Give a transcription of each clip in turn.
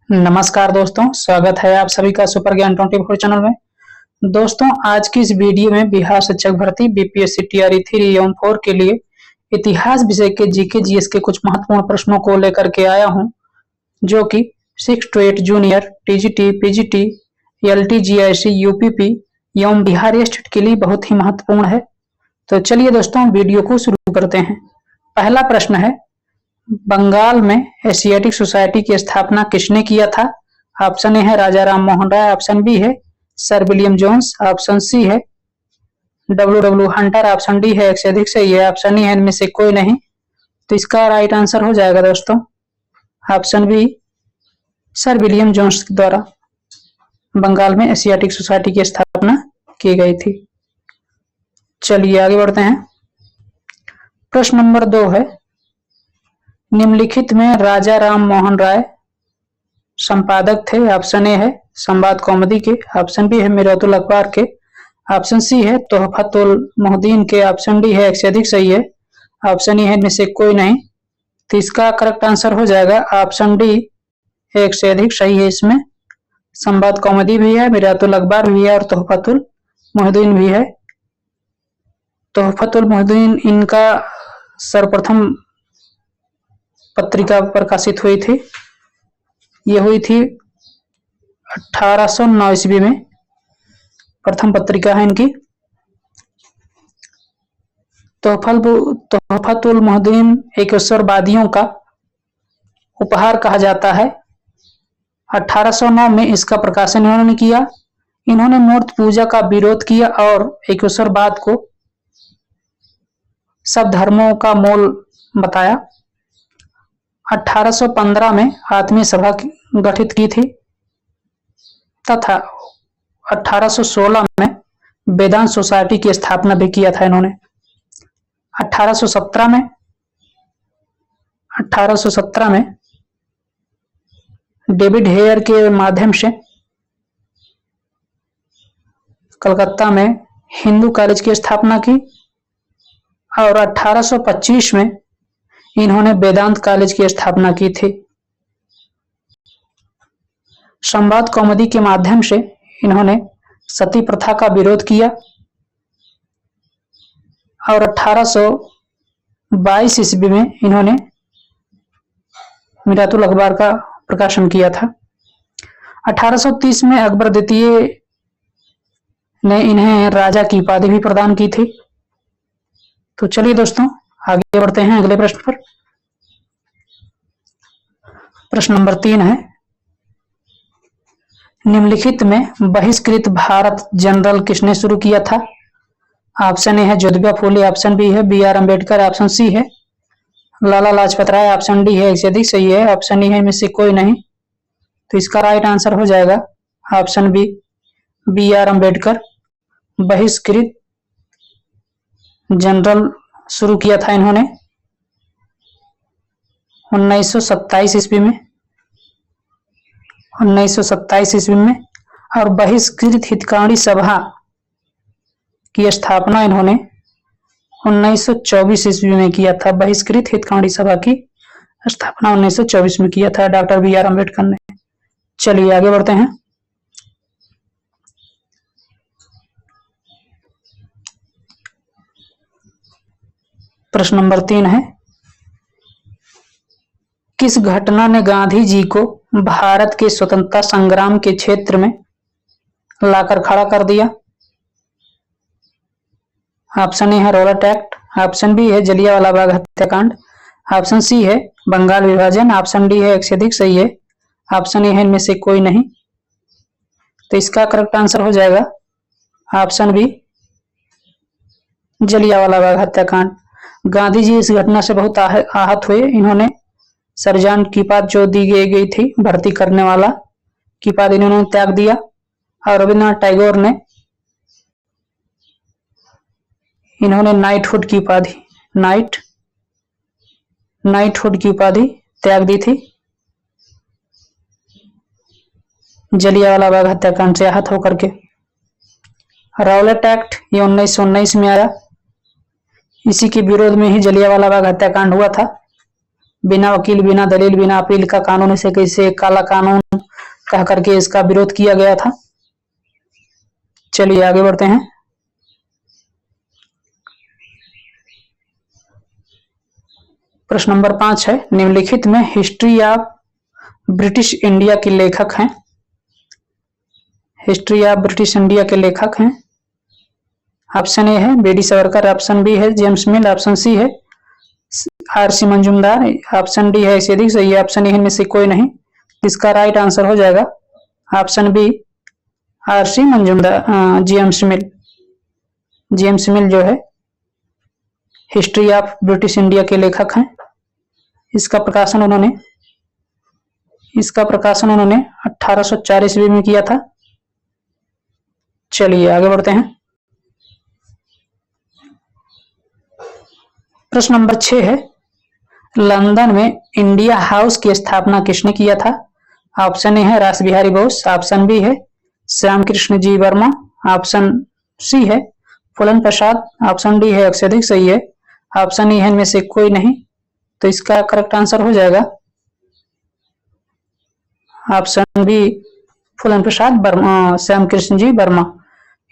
नमस्कार दोस्तों, स्वागत है आप सभी का सुपर ज्ञान 24 चैनल में। दोस्तों, आज की इस वीडियो में बिहार शिक्षक भर्ती बीपीएससी टीआरई 3 एवं 4 के लिए इतिहास विषय के जीके जीएस के कुछ महत्वपूर्ण प्रश्नों को लेकर के आया हूं, जो कि 6 to 8 junior, TGT, PGT, LT, GIC, UPP एवं बिहार स्टेट के लिए बहुत ही महत्वपूर्ण है। तो चलिए दोस्तों, वीडियो को शुरू करते हैं। पहला प्रश्न है, बंगाल में एशियाटिक सोसाइटी की स्थापना किसने किया था? ऑप्शन ए है राजा राम मोहन राय, ऑप्शन बी है sir William Jones, option C है डब्ल्यू हंटर, ऑप्शन डी है एक से अधिक सही है, ऑप्शन ई है इनमें से कोई नहीं। तो इसका राइट आंसर हो जाएगा दोस्तों option B, sir William Jones द्वारा बंगाल में एशियाटिक सोसाइटी की स्थापना की गई थी। चलिए आगे बढ़ते हैं। प्रश्न नंबर 2 है, निम्नलिखित में राजा राम मोहन राय संपादक थे? ऑप्शन ए है संवाद कौमुदी के, ऑप्शन बी है मिरातुल अखबार के, ऑप्शन सी है तोहफतुल मुहद्दीन के, ऑप्शन डी है एक से अधिक सही है, ऑप्शन ई है इनमें से कोई नहीं। तो इसका करेक्ट आंसर हो जाएगा ऑप्शन डी, एक से अधिक सही है। इसमें संवाद कौमुदी भी है, मिरातुल अखबार भी है और तोहफतुल मुहद्दीन भी है। तोहफतुल मुहद्दीन इनका सर्वप्रथम पत्रिका प्रकाशित हुई थी, ये हुई थी 1809 ईस्वी में, प्रथम पत्रिका है इनकी। तोहफतुल मुहद्दीन एकेश्वरवादियों का उपहार कहा जाता है। 1809 में इसका प्रकाशन इन्होंने किया। इन्होंने मूर्ति पूजा का विरोध किया और एकेश्वरवाद को सब धर्मों का मूल बताया। 1815 में आत्मीय सभा गठित की थी तथा 1816 में वेदांत सोसाइटी की स्थापना भी किया था इन्होंने। 1817 में डेविड हेयर के माध्यम से कलकत्ता में हिंदू कॉलेज की स्थापना की और 1825 में इन्होंने वेदांत कॉलेज की स्थापना की थी। संवाद कौमुदी के माध्यम से इन्होंने सती प्रथा का विरोध किया और 1822 ईस्वी में इन्होंने मिरातुल अखबार का प्रकाशन किया था। 1830 में अकबर द्वितीय ने इन्हें राजा की उपाधि भी प्रदान की थी। तो चलिए दोस्तों आगे बढ़ते हैं अगले प्रश्न पर। प्रश्न नंबर 3 है, निम्नलिखित में बहिष्कृत भारत जनरल किसने शुरू किया था? ऑप्शन ए है ज्योतिबा फूले, ऑप्शन बी है बी.आर. अम्बेडकर, ऑप्शन सी है लाला लाजपत राय, ऑप्शन डी है एक से अधिक सही है, ऑप्शन ई है इनमें से कोई नहीं। तो इसका राइट आंसर हो जाएगा ऑप्शन बी, बी.आर. अम्बेडकर बहिष्कृत जनरल शुरू किया था इन्होंने 1927 ईस्वी में। 1927 ईस्वी में और बहिष्कृत हितकांडी सभा की स्थापना इन्होंने 1924 ईस्वी में किया था। बहिष्कृत हितकांडी सभा की स्थापना 1924 में किया था डॉक्टर बी.आर. अम्बेडकर ने। चलिए आगे बढ़ते हैं। प्रश्न नंबर 3 है, किस घटना ने गांधी जी को भारत के स्वतंत्रता संग्राम के क्षेत्र में लाकर खड़ा कर दिया? ऑप्शन ए है रॉलेट एक्ट, ऑप्शन बी है जलियांवाला बाग हत्याकांड, ऑप्शन सी है बंगाल विभाजन, ऑप्शन डी है एक से अधिक सही है, ऑप्शन ए है इनमें से कोई नहीं। तो इसका करेक्ट आंसर हो जाएगा ऑप्शन बी, जलियांवाला बाग हत्याकांड। गांधी जी इस घटना से बहुत आहत हुए। इन्होंने सर्जन की पद जो दी गई थी भर्ती करने वाला की पद इन्होंने त्याग दिया और रविन्द्रनाथ टैगोर ने इन्होंने नाइटहुड की उपाधि नाइटहुड की उपाधि त्याग दी थी जलियांवाला बाग हत्याकांड से आहत होकर के। रॉलेट एक्ट ये 1919 में आया। इसी के विरोध में ही जलियांवाला बाग हत्याकांड हुआ था। बिना वकील, बिना दलील, बिना अपील का कानून, इसे कैसे काला कानून कह करके इसका विरोध किया गया था। चलिए आगे बढ़ते हैं। प्रश्न नंबर 5 है, निम्नलिखित में हिस्ट्री ऑफ ब्रिटिश इंडिया के लेखक हैं। हिस्ट्री ऑफ ब्रिटिश इंडिया के लेखक हैं। ऑप्शन ए है B D Savarkar, option B है जेम्स मिल, ऑप्शन सी है आर.सी. मंजूमदार, ऑप्शन डी है इसे अधिक सही है, ऑप्शन ए इनमें से कोई नहीं। इसका राइट आंसर हो जाएगा option B R C. Majumdar. James Mill, James Mill जो है हिस्ट्री ऑफ ब्रिटिश इंडिया के लेखक हैं। इसका प्रकाशन उन्होंने 1804 ईस्वी में किया था। चलिए आगे बढ़ते हैं। प्रश्न नंबर 6 है, लंदन में इंडिया हाउस की स्थापना किसने किया था? ऑप्शन ए है रास बिहारी बोस, ऑप्शन बी है श्याम कृष्ण जी वर्मा, ऑप्शन सी है फूलन प्रसाद, ऑप्शन डी है अत्यधिक सही है, ऑप्शन ई है इनमें से कोई नहीं। तो इसका करेक्ट आंसर हो जाएगा ऑप्शन बी फूलन प्रसाद वर्मा, श्याम कृष्ण जी वर्मा।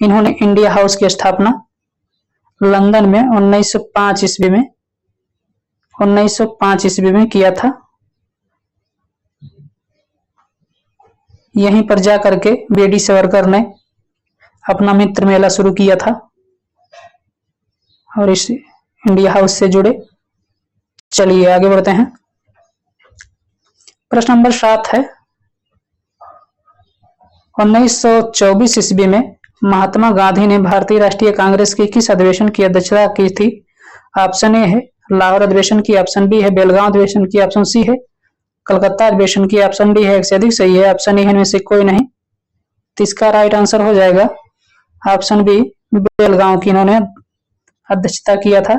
इन्होंने इंडिया हाउस की स्थापना लंदन में 1905 ईस्वी में किया था। यहीं पर जाकर के बी डी सावरकर ने अपना मित्र मेला शुरू किया था और इस इंडिया हाउस से जुड़े। चलिए आगे बढ़ते हैं। प्रश्न नंबर 7 है, 1924 ईस्वी में महात्मा गांधी ने भारतीय राष्ट्रीय कांग्रेस की किस अधिवेशन की अध्यक्षता की थी? ऑप्शन ए है लाहौर अधिवेशन की, ऑप्शन बी है बेलगांव अधिवेशन की, ऑप्शन सी है कलकत्ता अधिवेशन की, ऑप्शन डी है एक से अधिक सही है, ऑप्शन ई है इनमें से कोई नहीं। तो इसका राइट आंसर हो जाएगा ऑप्शन बी बेलगांव की इन्होंने अध्यक्षता किया था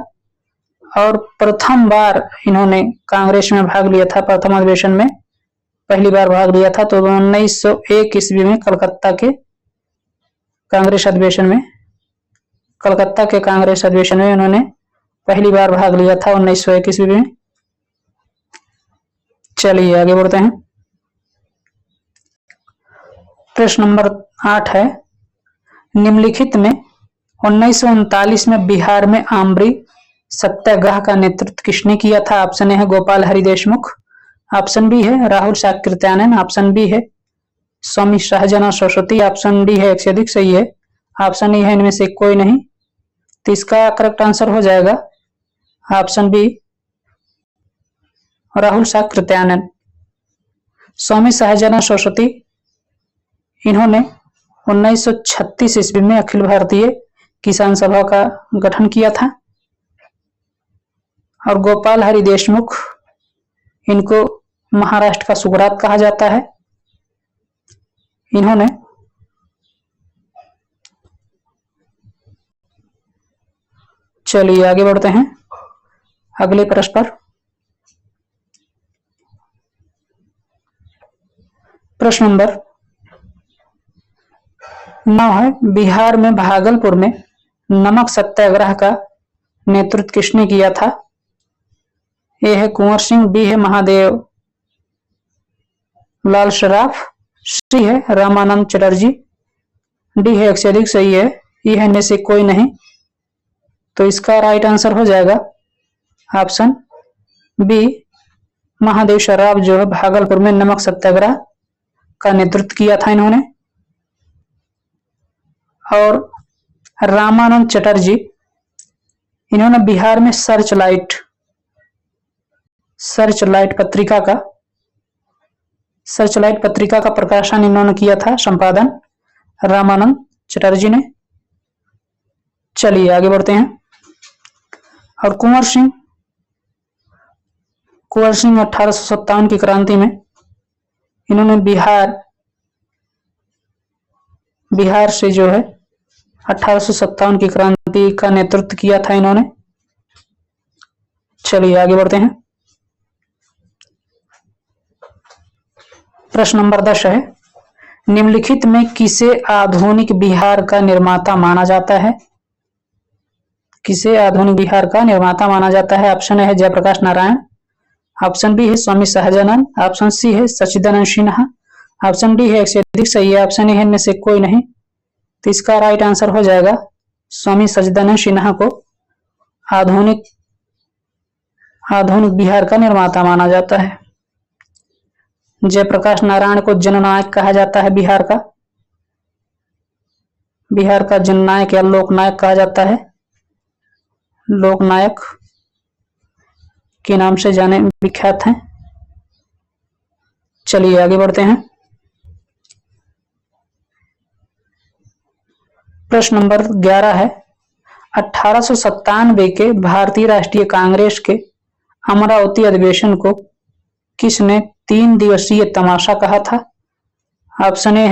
और प्रथम बार इन्होंने कांग्रेस में भाग लिया था। प्रथम अधिवेशन में पहली बार भाग लिया था। तो 1901 ईस्वी में कलकत्ता के कांग्रेस अधिवेशन में उन्होंने पहली बार भाग लिया था 1901 ईस्वी में। चलिए आगे बढ़ते हैं। प्रश्न नंबर 8 है, निम्नलिखित में 1939 में बिहार में आमरी सत्याग्रह का नेतृत्व किसने किया था? ऑप्शन ए है गोपाल हरि देशमुख, ऑप्शन बी है राहुल साकृत्यानंद, ऑप्शन बी है स्वामी सहजानंद सरस्वती, ऑप्शन डी है एक से अधिक सही है, ऑप्शन ई है इनमें से कोई नहीं। तो इसका करेक्ट आंसर हो जाएगा ऑप्शन बी राहुल साकृत्यानंद। स्वामी सहजानंद सरस्वती इन्होंने 1936 ईस्वी में अखिल भारतीय किसान सभा का गठन किया था और गोपाल हरि देशमुख इनको महाराष्ट्र का सुकरात कहा जाता है। इन्होंने चलिए आगे बढ़ते हैं अगले प्रश्न पर। प्रश्न नंबर 9 है, बिहार में भागलपुर में नमक सत्याग्रह का नेतृत्व किसने किया था? ए है कुंवर सिंह, बी है महादेव लाल सराफ, सी है रामानंद चटर्जी, डी है एक से अधिक सही है, ई है इनमें से कोई नहीं। तो इसका राइट आंसर हो जाएगा ऑप्शन बी महादेव सराफ जो है भागलपुर में नमक सत्याग्रह का नेतृत्व किया था इन्होंने। और रामानंद चटर्जी इन्होंने बिहार में सर्चलाइट पत्रिका का प्रकाशन इन्होंने किया था, संपादन रामानंद चटर्जी ने। चलिए आगे बढ़ते हैं। और कुंवर सिंह 1857 की क्रांति में इन्होंने बिहार से जो है 1857 की क्रांति का नेतृत्व किया था इन्होंने। चलिए आगे बढ़ते हैं। प्रश्न नंबर 10 है, निम्नलिखित में किसे आधुनिक बिहार का निर्माता माना जाता है? किसे आधुनिक बिहार का निर्माता माना जाता है? ऑप्शन है जयप्रकाश नारायण, ऑप्शन बी है स्वामी सहजानंद, ऑप्शन सी है सच्चिदानंद सिन्हा, ऑप्शन डी है एक से अधिक सही है, ऑप्शन ए है इनमें से कोई नहीं। तो इसका राइट आंसर हो जाएगा स्वामी सच्चिदानंद सिन्हा को आधुनिक बिहार का निर्माता माना जाता है। जयप्रकाश नारायण को जननायक कहा जाता है बिहार का जननायक या लोकनायक कहा जाता है, लोकनायक के नाम से जाने विख्यात हैं। चलिए आगे बढ़ते हैं। प्रश्न नंबर 11 है 1897 के भारतीय राष्ट्रीय कांग्रेस के अमरावती अधिवेशन को किसने 3 दिवसीय तमाशा कहा था? ऑप्शन ए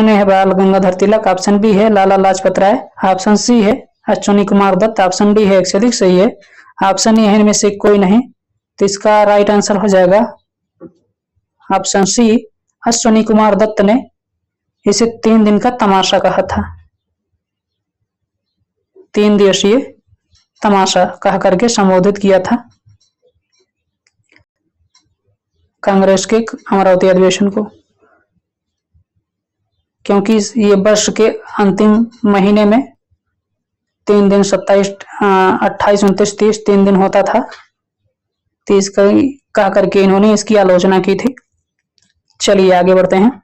है बाल गंगाधर तिलक, ऑप्शन बी है लाला लाजपत राय, ऑप्शन सी है अश्विनी कुमार दत्त, ऑप्शन डी है एक से अधिक सही है, ऑप्शन ए है इनमें से कोई नहीं। तो इसका राइट आंसर हो जाएगा ऑप्शन सी, अश्विनी कुमार दत्त ने इसे 3 दिन का तमाशा कहा था, 3 दिवसीय तमाशा कह करके संबोधित किया था कांग्रेस के अमरावती अधिवेशन को, क्योंकि ये वर्ष के अंतिम महीने में 3 दिन 27, 28, 29, 30 3 दिन होता था। तो इसका कह करके इन्होंने इसकी आलोचना की थी। चलिए आगे बढ़ते हैं।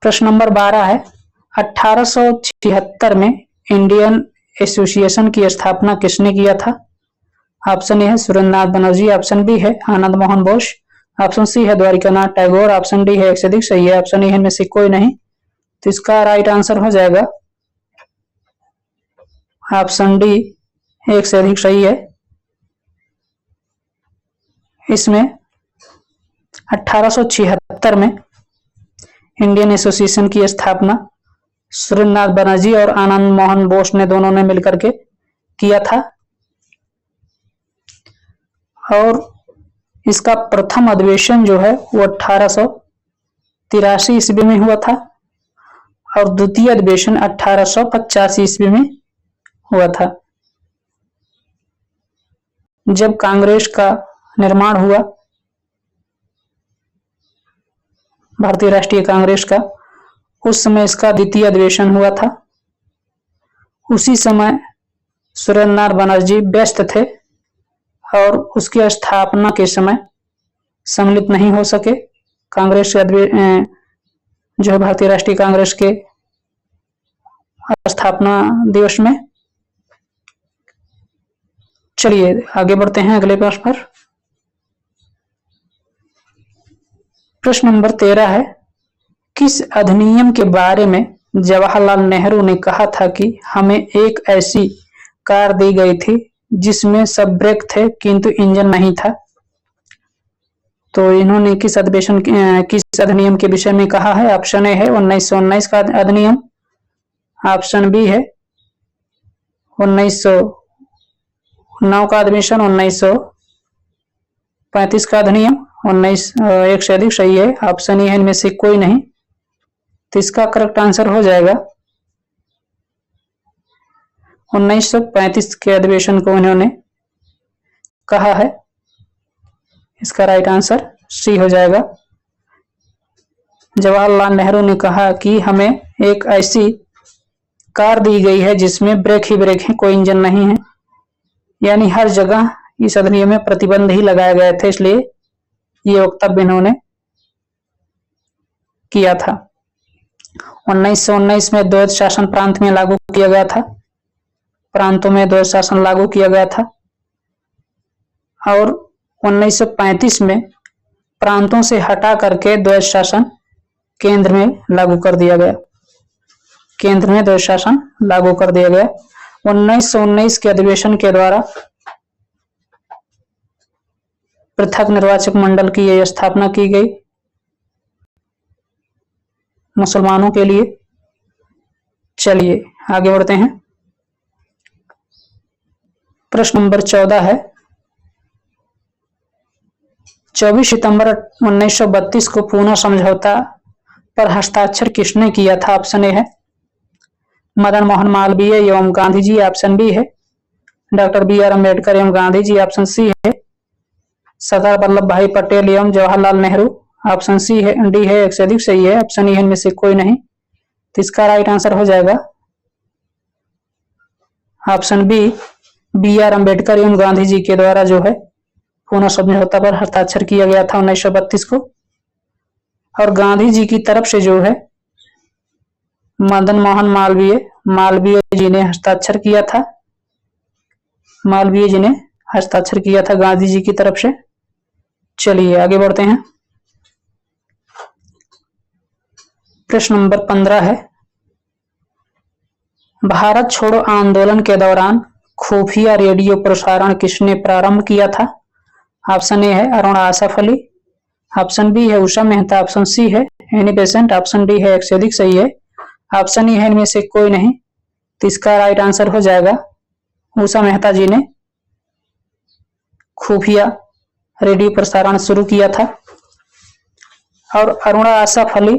प्रश्न नंबर 12 है 1876 में इंडियन एसोसिएशन की स्थापना किसने किया था? ऑप्शन ए है सुरेंद्रनाथ बनर्जी, ऑप्शन बी है आनंद मोहन बोस, ऑप्शन सी है द्वारिकानाथ टैगोर, ऑप्शन डी है एक से अधिक सही है, ऑप्शन ए है में से कोई नहीं। तो इसका राइट आंसर हो जाएगा ऑप्शन डी, एक से अधिक सही है। इसमें 1876 में इंडियन एसोसिएशन की स्थापना सुरेंद्रनाथ बनर्जी और आनंद मोहन बोस ने दोनों ने मिलकर के किया था, और इसका प्रथम अधिवेशन जो है वो 1883 ईस्वी में हुआ था और द्वितीय अधिवेशन 1885 ईस्वी में हुआ था। जब कांग्रेस का निर्माण हुआ, भारतीय राष्ट्रीय कांग्रेस का, उस समय इसका द्वितीय अधिवेशन हुआ था। उसी समय सुरेंद्रनाथ बनर्जी व्यस्त थे और उसकी स्थापना के समय सम्मिलित नहीं हो सके कांग्रेस जो है भारतीय राष्ट्रीय कांग्रेस के स्थापना दिवस में। चलिए आगे बढ़ते हैं अगले प्रश्न पर। प्रश्न नंबर 13 है किस अधिनियम के बारे में जवाहरलाल नेहरू ने कहा था कि हमें एक ऐसी कार दी गई थी जिसमें सब ब्रेक थे किंतु इंजन नहीं था? तो इन्होंने किस अधिनियम के विषय में कहा है? ऑप्शन ए है 1919 का अधिनियम, ऑप्शन बी है 1909 का अधिवेशन, 1935 का अधिनियम, 1 से अधिक सही है, ऑप्शन ए है इनमें से कोई नहीं। तो इसका करेक्ट आंसर हो जाएगा 1935 के अधिवेशन को इन्होंने कहा है। इसका राइट आंसर सी हो जाएगा। जवाहरलाल नेहरू ने कहा कि हमें एक ऐसी कार दी गई है जिसमें ब्रेक ही ब्रेक है, कोई इंजन नहीं है, यानी हर जगह इस अधिनियम में प्रतिबंध ही लगाए गए थे, इसलिए ये वक्तव्य इन्होंने किया था। 1919 में द्वैध शासन प्रांत में लागू किया गया था, प्रांतों में द्वैध शासन लागू किया गया था, और 1935 में प्रांतों से हटा करके द्वैध शासन केंद्र में लागू कर दिया गया, केंद्र में द्वैध शासन लागू कर दिया गया। 1919 के अधिवेशन के द्वारा पृथक निर्वाचक मंडल की यह स्थापना की गई मुसलमानों के लिए। चलिए आगे बढ़ते हैं। प्रश्न नंबर 14 है 24 सितंबर 1932 को पूना समझौता पर हस्ताक्षर किसने किया था? ऑप्शन ए है मदन मोहन मालवीय एवं गांधी जी ऑप्शन बी है। डॉक्टर बी आर अम्बेडकर एवं गांधी जी ऑप्शन सी है। सरदार वल्लभ भाई पटेल एवं जवाहरलाल नेहरू ऑप्शन सी है। डी है एक से अधिक सही है। ऑप्शन ई है इनमें से कोई नहीं। तो इसका राइट आंसर हो जाएगा ऑप्शन बी आर अम्बेडकर एवं गांधी जी के द्वारा जो है पुनः समझौता पर हस्ताक्षर किया गया था 1932 को। और गांधी जी की तरफ से जो है मदन मोहन मालवीय जी ने हस्ताक्षर किया था। मालवीय जी ने हस्ताक्षर किया था गांधी जी की तरफ से। चलिए आगे बढ़ते हैं। प्रश्न नंबर 15 है, भारत छोड़ो आंदोलन के दौरान खुफिया रेडियो प्रसारण किसने प्रारंभ किया था? ऑप्शन ए है अरुणा आसफ अली, ऑप्शन बी है उषा मेहता, ऑप्शन सी है एनी बेसेंट, ऑप्शन डी है एक से अधिक सही है। ऑप्शन ई है इनमें से कोई नहीं। तो इसका राइट आंसर हो जाएगा उषा मेहता जी ने खुफिया रेडियो प्रसारण शुरू किया था। और अरुणा आसफ अली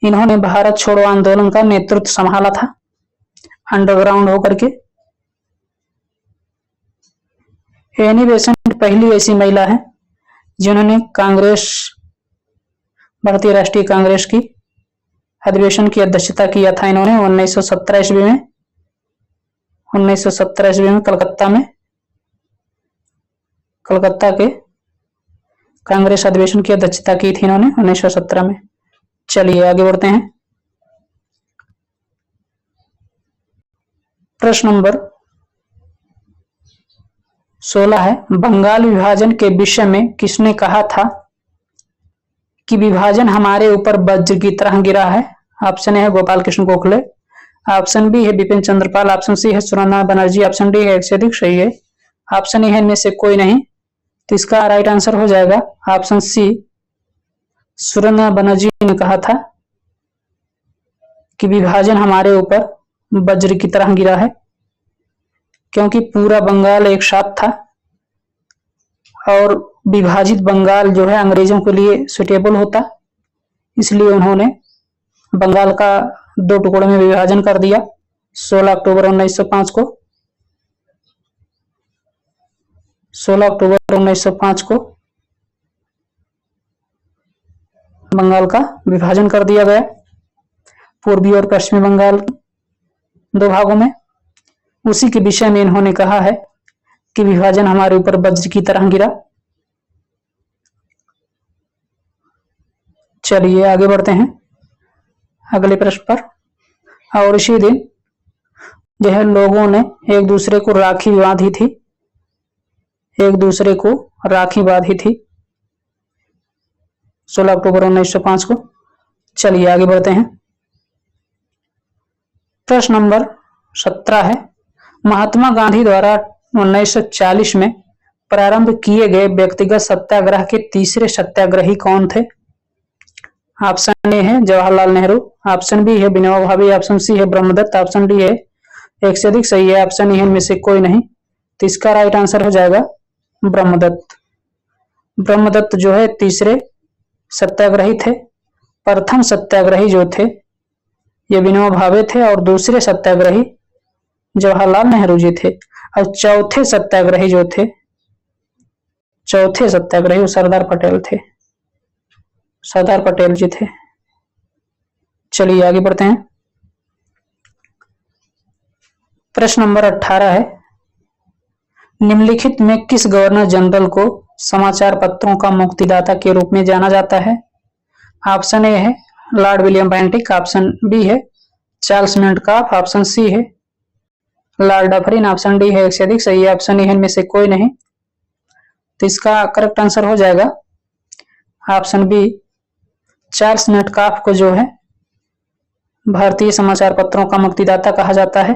इन्होंने भारत छोड़ो आंदोलन का नेतृत्व संभाला था अंडरग्राउंड होकर के। एनी बेसेंट पहली ऐसी महिला है जिन्होंने कांग्रेस, भारतीय राष्ट्रीय कांग्रेस की अधिवेशन की अध्यक्षता किया था इन्होंने 1917 ईस्वी में। 1917 ईस्वी में कलकत्ता के कांग्रेस अधिवेशन की अध्यक्षता की थी इन्होंने 1917 में। चलिए आगे बढ़ते हैं। प्रश्न नंबर 16 है, बंगाल विभाजन के विषय में किसने कहा था कि विभाजन हमारे ऊपर वज्र की तरह गिरा है? ऑप्शन ए है गोपाल कृष्ण गोखले, ऑप्शन बी है बिपिन चंद्रपाल, ऑप्शन सी है सुरेंद्र बनर्जी, ऑप्शन डी है एक से अधिक सही है। ऑप्शन ई है इनमें से कोई नहीं। तो इसका राइट आंसर हो जाएगा ऑप्शन सी, सुरेंद्र बनर्जी ने कहा था कि विभाजन हमारे ऊपर वज्र की तरह गिरा है, क्योंकि पूरा बंगाल एक साथ था और विभाजित बंगाल जो है अंग्रेजों के लिए सुटेबल होता, इसलिए उन्होंने बंगाल का 2 टुकड़ों में विभाजन कर दिया 16 अक्टूबर 1905 को। 16 अक्टूबर 1905 को बंगाल का विभाजन कर दिया गया, पूर्वी और पश्चिमी बंगाल 2 भागों में। उसी के विषय में इन्होंने कहा है कि विभाजन हमारे ऊपर वज्र की तरह गिरा। चलिए आगे बढ़ते हैं अगले प्रश्न पर। और इसी दिन जो है लोगों ने एक दूसरे को राखी बांधी थी, एक दूसरे को राखी बांधी थी 16 अक्टूबर 1905 को। चलिए आगे बढ़ते हैं। प्रश्न नंबर 17 है, महात्मा गांधी द्वारा 1940 में प्रारंभ किए गए व्यक्तिगत सत्याग्रह के तीसरे सत्याग्रही कौन थे? ऑप्शन ए है जवाहरलाल नेहरू, ऑप्शन बी है विनोबा भावे, ऑप्शन सी है ब्रह्मदत्त, ऑप्शन डी है एक से अधिक सही है। ऑप्शन ई है इनमें से कोई नहीं। तो इसका राइट आंसर हो जाएगा ब्रह्मदत्त। ब्रह्मदत्त जो है तीसरे सत्याग्रही थे। प्रथम सत्याग्रही जो थे ये विनोबा भावे थे और दूसरे सत्याग्रही जवाहरलाल नेहरू जी थे। और चौथे सत्याग्रही जो थे, चौथे सत्याग्रही सरदार पटेल थे, सरदार पटेल जी थे। चलिए आगे बढ़ते हैं। प्रश्न नंबर 18 है, निम्नलिखित में किस गवर्नर जनरल को समाचार पत्रों का मुक्तिदाता के रूप में जाना जाता है? ऑप्शन ए है lord William Bentinck, option B है चार्ल्स मेंटकाफ, ऑप्शन सी है लॉर्ड डफरिन, ऑप्शन डी है एक से अधिक सही है। ऑप्शन ई है इनमें से कोई नहीं। तो इसका करेक्ट आंसर हो जाएगा ऑप्शन बी, चार्ल्स मेंटकाफ को जो है भारतीय समाचार पत्रों का मुक्तिदाता कहा जाता है,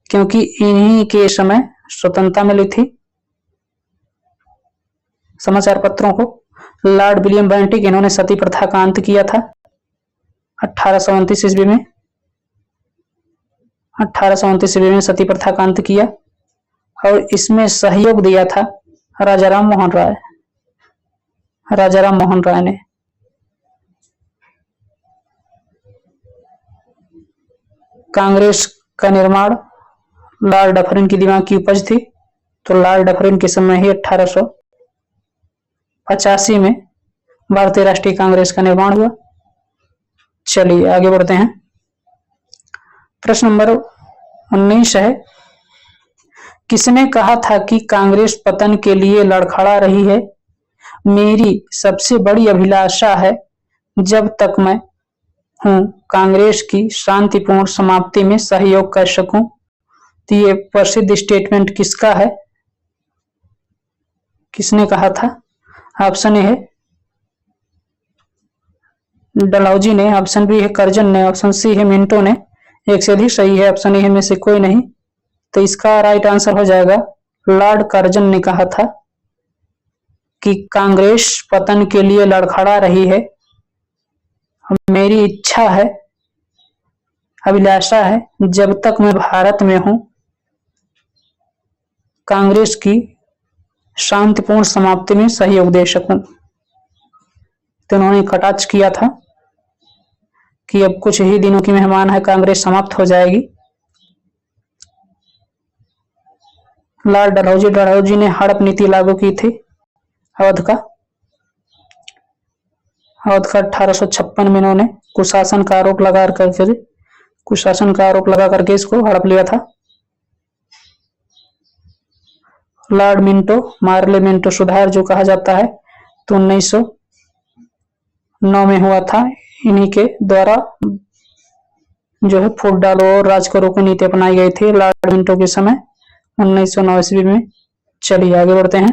क्योंकि इन्हीं के समय स्वतंत्रता मिली थी समाचार पत्रों को। लॉर्ड विलियम बेंटिक इन्होंने सती प्रथा का अंत किया था 1829 ईस्वी में। 1829 ईस्वी में सती प्रथा का अंत किया और इसमें सहयोग दिया था राजाराम मोहन राय, राजाराम मोहन राय ने। कांग्रेस का निर्माण लॉर्ड डफरिन की दिमाग की उपज थी। तो लॉर्ड डफरिन के समय ही 1885 में भारतीय राष्ट्रीय कांग्रेस का निर्माण हुआ। चलिए आगे बढ़ते हैं। प्रश्न नंबर 19 है, किसने कहा था कि कांग्रेस पतन के लिए लड़खड़ा रही है? मेरी सबसे बड़ी अभिलाषा है जब तक मैं हूं कांग्रेस की शांतिपूर्ण समाप्ति में सहयोग कर सकूं। तो ये प्रसिद्ध स्टेटमेंट किसका है, किसने कहा था? ऑप्शन ए है डलहौजी ने, ऑप्शन बी है कर्जन ने, ऑप्शन सी है मिंटो ने। एक से अधिक सही है, ऑप्शन ए में से कोई नहीं। तो इसका राइट आंसर हो जाएगा लॉर्ड कर्जन ने कहा था कि कांग्रेस पतन के लिए लड़खड़ा रही है। मेरी इच्छा है, अभिलाषा है, जब तक मैं भारत में हूं कांग्रेस की शांतिपूर्ण समाप्ति में सहयोग दे सकूं। तो उन्होंने कटाक्ष किया था कि अब कुछ ही दिनों की मेहमान है, कांग्रेस समाप्त हो जाएगी। लॉर्ड डलहौजी ने हड़प नीति लागू की थी अवध का 1856 में इन्होंने कुशासन का आरोप लगा करके इसको हड़प लिया था। लॉर्ड मिंटो, मार्ले मिंटो सुधार जो कहा जाता है, तो 1909 में हुआ था। इन्हीं के द्वारा जो है फूट डालो और राज करो की नीति अपनाई गई थी लॉर्ड मिंटो के समय 1909 ईस्वी में। चलिए आगे बढ़ते हैं।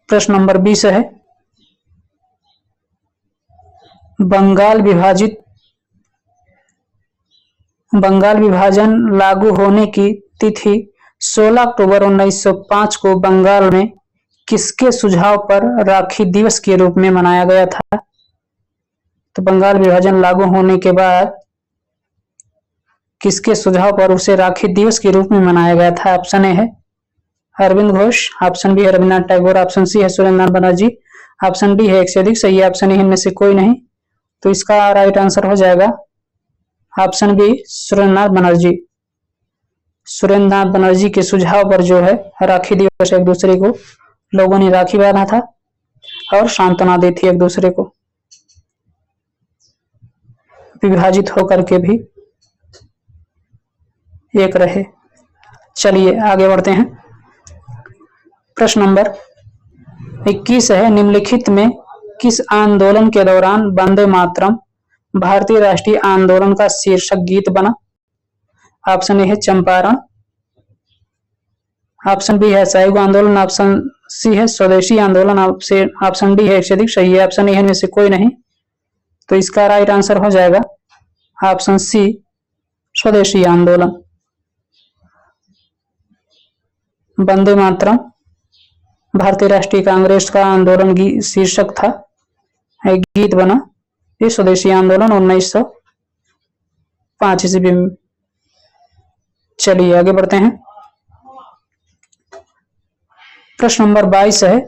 प्रश्न नंबर 20 है, बंगाल विभाजन लागू होने की तिथि 16 अक्टूबर 1905 को बंगाल में किसके सुझाव पर राखी दिवस के रूप में मनाया गया था? तो बंगाल विभाजन लागू होने के बाद किसके सुझाव पर उसे राखी दिवस के रूप में मनाया गया था? ऑप्शन ए है अरविंद घोष, ऑप्शन बी है रविन्द्रनाथ टैगोर, ऑप्शन सी है सुरेंद्रनाथ बनर्जी, ऑप्शन डी है एक से अधिक सही है, ऑप्शन ए में से कोई नहीं। तो इसका राइट आंसर हो जाएगा ऑप्शन बी सुरेंद्रनाथ बनर्जी। सुरेंद्रनाथ बनर्जी के सुझाव पर जो है राखी दिवस एक दूसरे को लोगों ने राखी बांधा था और सांत्वना दी थी एक दूसरे को, विभाजित होकर के भी एक रहे। चलिए आगे बढ़ते हैं। प्रश्न नंबर 21 है, निम्नलिखित में किस आंदोलन के दौरान वंदे मातरम भारतीय राष्ट्रीय आंदोलन का शीर्षक गीत बना? ऑप्शन ए है चंपारण, ऑप्शन बी है असहयोग आंदोलन, ऑप्शन सी है स्वदेशी आंदोलन, ऑप्शन डी है एक से अधिक सही है, ऑप्शन ए में से कोई नहीं। तो इसका राइट आंसर हो जाएगा ऑप्शन सी स्वदेशी आंदोलन। वंदे मातरम भारतीय राष्ट्रीय कांग्रेस का आंदोलन शीर्षक था, गीत बना ये स्वदेशी आंदोलन 1905 ईस्वी में। चलिए आगे बढ़ते हैं। प्रश्न नंबर 22 है,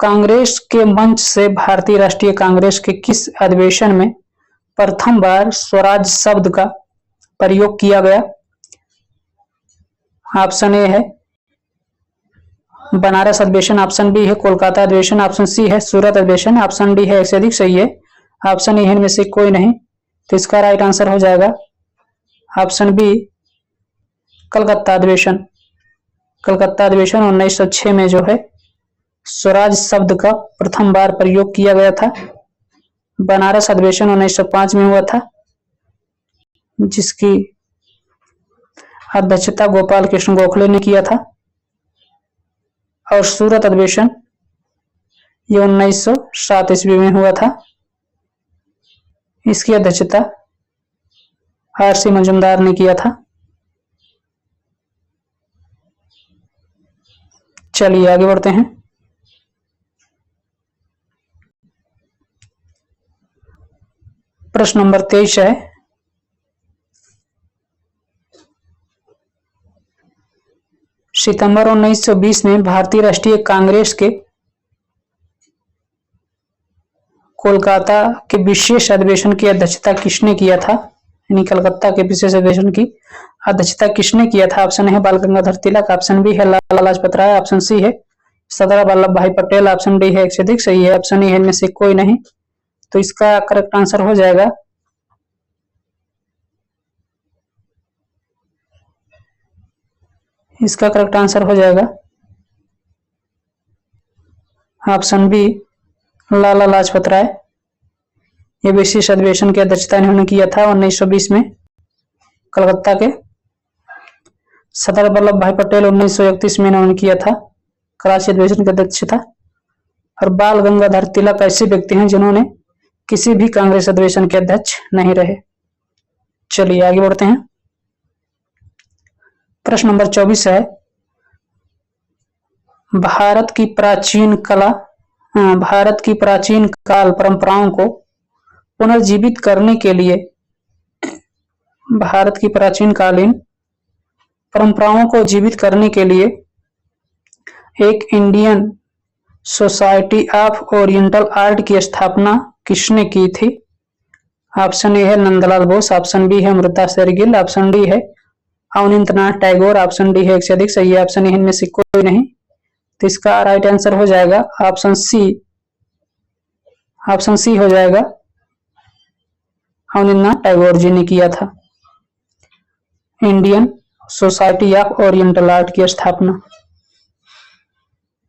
कांग्रेस के मंच से भारतीय राष्ट्रीय कांग्रेस के किस अधिवेशन में प्रथम बार स्वराज शब्द का प्रयोग किया गया? ऑप्शन ए है बनारस अधिवेशन, ऑप्शन बी है कोलकाता अधिवेशन, ऑप्शन सी है सूरत अधिवेशन, ऑप्शन डी है एक से अधिक सही है, ऑप्शन ए में से कोई नहीं। तो इसका राइट आंसर हो जाएगा ऑप्शन बी कलकत्ता अधिवेशन। कलकत्ता अधिवेशन 1906 में जो है स्वराज शब्द का प्रथम बार प्रयोग किया गया था। बनारस अधिवेशन 1905 में हुआ था, जिसकी अध्यक्षता गोपाल कृष्ण गोखले ने किया था। और सूरत अधिवेशन ये 1907 ईस्वी में हुआ था, इसकी अध्यक्षता आर.सी. मजूमदार ने किया था। चलिए आगे बढ़ते हैं। प्रश्न नंबर 23 है, सितंबर 1920 में भारतीय राष्ट्रीय कांग्रेस के कोलकाता के विशेष अधिवेशन की अध्यक्षता किसने किया था? यानी कलकत्ता के विशेष अधिवेशन की अध्यक्षता किसने किया था? ऑप्शन है बाल गंगाधर तिलक, ऑप्शन बी है लाला लाजपत राय, ऑप्शन सी है सरदार वल्लभ भाई पटेल, ऑप्शन डी है एक से अधिक सही है, ऑप्शन ई है इनमें से कोई नहीं। तो इसका करेक्ट आंसर हो जाएगा ऑप्शन बी लाला लाजपत राय। ये विशेष अधिवेशन की अध्यक्षता इन्होंने किया था 1920 में कलकत्ता के। सरदार वल्लभ भाई पटेल 1931 में इन्होंने किया था कराची अधिवेशन की अध्यक्षता। और बाल गंगाधर तिलक ऐसे व्यक्ति हैं जिन्होंने किसी भी कांग्रेस अधिवेशन के अध्यक्ष नहीं रहे। चलिए आगे बढ़ते हैं। प्रश्न नंबर 24 है, भारत की प्राचीन काल परंपराओं को पुनर्जीवित करने के लिए भारत की प्राचीन कालीन परंपराओं को जीवित करने के लिए एक Indian society of oriental art की स्थापना किसने की थी? ऑप्शन ए है नंदलाल बोस, ऑप्शन बी है अमृता शेरगिल, ऑप्शन डी है अवनींद्रनाथ टैगोर, ऑप्शन डी है एक से अधिक सही है, ऑप्शन ए इनमें से कोई नहीं। तो इसका राइट आंसर हो जाएगा ऑप्शन सी हो जाएगा, अवनींद्रनाथ टैगोर जी ने किया था Indian society of oriental art की स्थापना।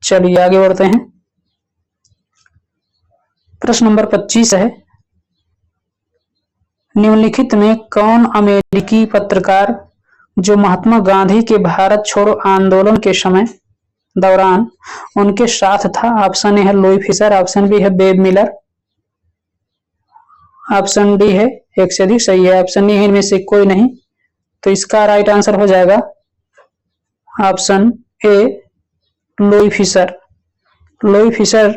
चलिए आगे बढ़ते हैं। प्रश्न नंबर 25 है, निम्नलिखित में कौन अमेरिकी पत्रकार जो महात्मा गांधी के भारत छोड़ो आंदोलन के समय दौरान उनके साथ था? ऑप्शन ए है लुई फिशर, ऑप्शन बी है बेब मिलर, ऑप्शन डी है एक से अधिक सही है, ऑप्शन ई है इनमें से कोई नहीं। तो इसका राइट आंसर हो जाएगा option A Louis Fischer. Louis Fischer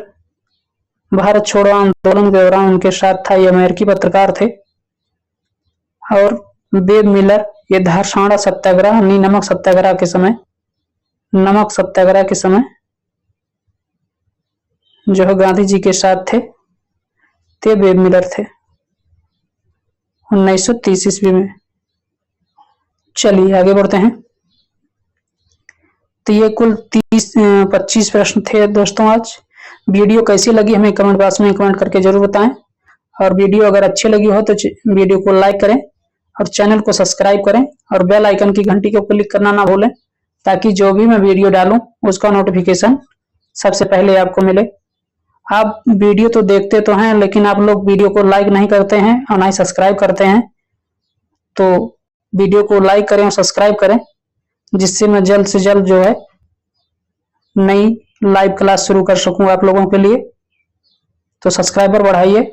Bharat छोड़ो आंदोलन के दौरान उनके साथ था, ये अमेरिकी पत्रकार थे। और बेब मिलर ये धारसाड़ा सत्याग्रह नमक सत्याग्रह के समय जो है गांधी जी के साथ थे, ते बेब मिलर थे 1930 ईस्वी में। चलिए आगे बढ़ते हैं। तो ये कुल 25 प्रश्न थे दोस्तों। आज वीडियो कैसी लगी हमें कमेंट बॉक्स में कमेंट करके जरूर बताएं। और वीडियो अगर अच्छी लगी हो तो वीडियो को लाइक करें और चैनल को सब्सक्राइब करें और बेल आइकन की घंटी को क्लिक करना ना भूलें, ताकि जो भी मैं वीडियो डालूं उसका नोटिफिकेशन सबसे पहले आपको मिले। आप वीडियो तो देखते तो हैं, लेकिन आप लोग वीडियो को लाइक नहीं करते हैं और ना ही सब्सक्राइब करते हैं। तो वीडियो को लाइक करें और सब्सक्राइब करें, जिससे मैं जल्द से जल्द जो है नई लाइव क्लास शुरू कर सकूं आप लोगों के लिए। तो सब्सक्राइबर बढ़ाइए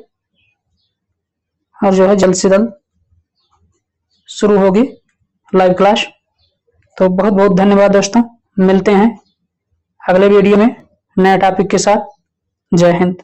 और जो है जल्द से जल्द शुरू होगी लाइव क्लास। तो बहुत बहुत धन्यवाद दोस्तों, मिलते हैं अगले वीडियो में नए टॉपिक के साथ। जय हिंद।